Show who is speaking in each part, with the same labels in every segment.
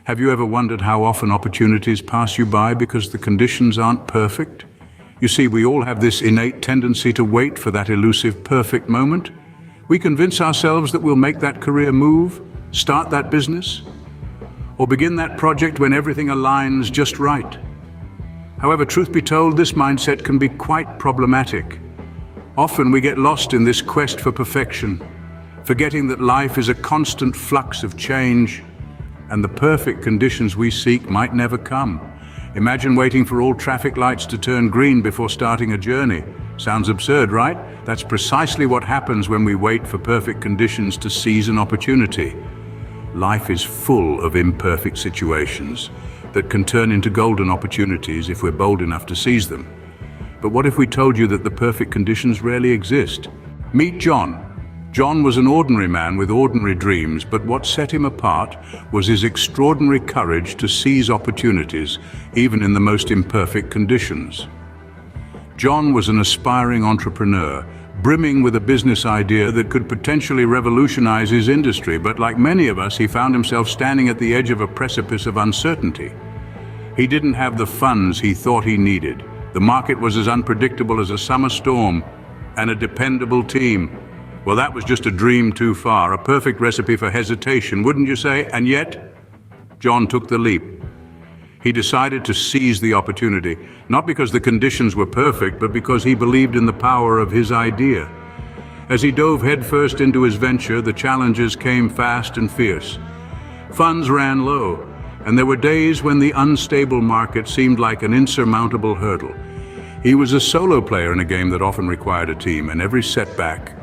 Speaker 1: Have you ever wondered how often opportunities pass you by because the conditions aren't perfect? You see, we all have this innate tendency to wait for that elusive perfect moment. We convince ourselves that we'll make that career move, start that business, or begin that project when everything aligns just right. However, truth be told, this mindset can be quite problematic. Often we get lost in this quest for perfection, forgetting that life is a constant flux of change, and the perfect conditions we seek might never come. Imagine waiting for all traffic lights to turn green before starting a journey. Sounds absurd, right? That's precisely what happens when we wait for perfect conditions to seize an opportunity. Life is full of imperfect situations that can turn into golden opportunities if we're bold enough to seize them. But what if we told you that the perfect conditions rarely exist? Meet John. John was an ordinary man with ordinary dreams, but what set him apart was his extraordinary courage to seize opportunities, even in the most imperfect conditions. John was an aspiring entrepreneur, brimming with a business idea that could potentially revolutionize his industry, but like many of us, he found himself standing at the edge of a precipice of uncertainty. He didn't have the funds he thought he needed. The market was as unpredictable as a summer storm, and a dependable team. Well, that was just a dream too far, a perfect recipe for hesitation, wouldn't you say? And yet, John took the leap. He decided to seize the opportunity, not because the conditions were perfect, but because he believed in the power of his idea. As he dove headfirst into his venture, the challenges came fast and fierce. Funds ran low, and there were days when the unstable market seemed like an insurmountable hurdle. He was a solo player in a game that often required a team, and every setback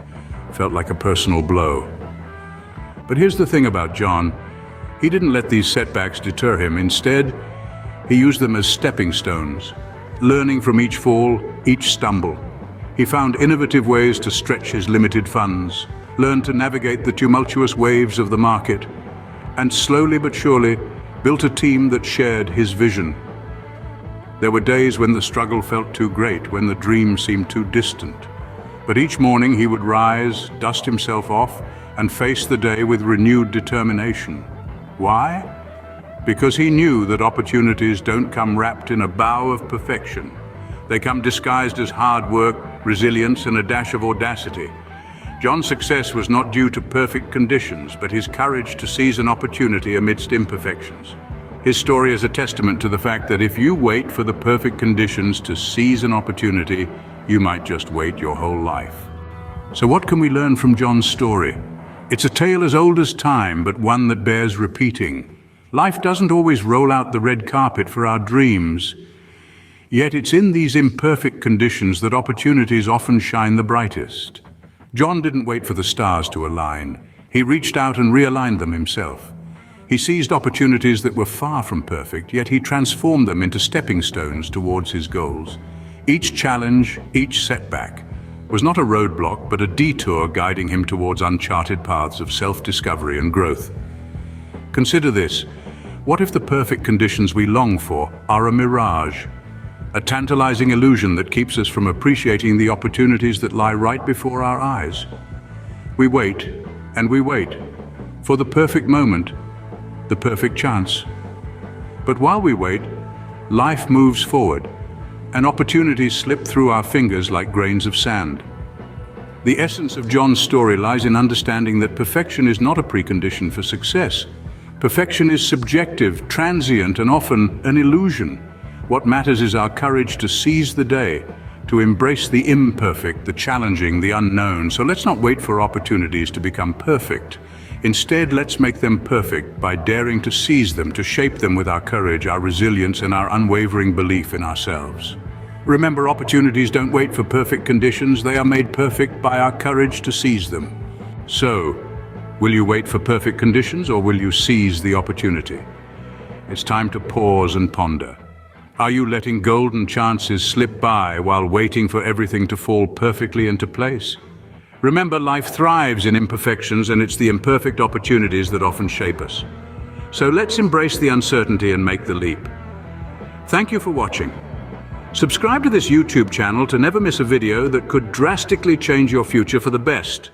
Speaker 1: felt like a personal blow. But here's the thing about John. He didn't let these setbacks deter him. Instead, he used them as stepping stones, learning from each fall, each stumble. He found innovative ways to stretch his limited funds, learned to navigate the tumultuous waves of the market, and slowly but surely built a team that shared his vision. There were days when the struggle felt too great, when the dream seemed too distant. But each morning he would rise, dust himself off, and face the day with renewed determination. Why? Because he knew that opportunities don't come wrapped in a bow of perfection. They come disguised as hard work, resilience, and a dash of audacity. John's success was not due to perfect conditions, but his courage to seize an opportunity amidst imperfections. His story is a testament to the fact that if you wait for the perfect conditions to seize an opportunity, you might just wait your whole life. So what can we learn from John's story? It's a tale as old as time, but one that bears repeating. Life doesn't always roll out the red carpet for our dreams. Yet it's in these imperfect conditions that opportunities often shine the brightest. John didn't wait for the stars to align. He reached out and realigned them himself. He seized opportunities that were far from perfect, yet he transformed them into stepping stones towards his goals. Each challenge, each setback, was not a roadblock, but a detour guiding him towards uncharted paths of self-discovery and growth. Consider this. What if the perfect conditions we long for are a mirage? A tantalizing illusion that keeps us from appreciating the opportunities that lie right before our eyes. We wait, and we wait, for the perfect moment, the perfect chance. But while we wait, life moves forward, and opportunities slip through our fingers like grains of sand. The essence of John's story lies in understanding that perfection is not a precondition for success. Perfection is subjective, transient, and often an illusion. What matters is our courage to seize the day, to embrace the imperfect, the challenging, the unknown. So let's not wait for opportunities to become perfect. Instead, let's make them perfect by daring to seize them, to shape them with our courage, our resilience, and our unwavering belief in ourselves. Remember, opportunities don't wait for perfect conditions. They are made perfect by our courage to seize them. So, will you wait for perfect conditions, or will you seize the opportunity? It's time to pause and ponder. Are you letting golden chances slip by while waiting for everything to fall perfectly into place? Remember, life thrives in imperfections, and it's the imperfect opportunities that often shape us. So let's embrace the uncertainty and make the leap. Thank you for watching. Subscribe to this YouTube channel to never miss a video that could drastically change your future for the best.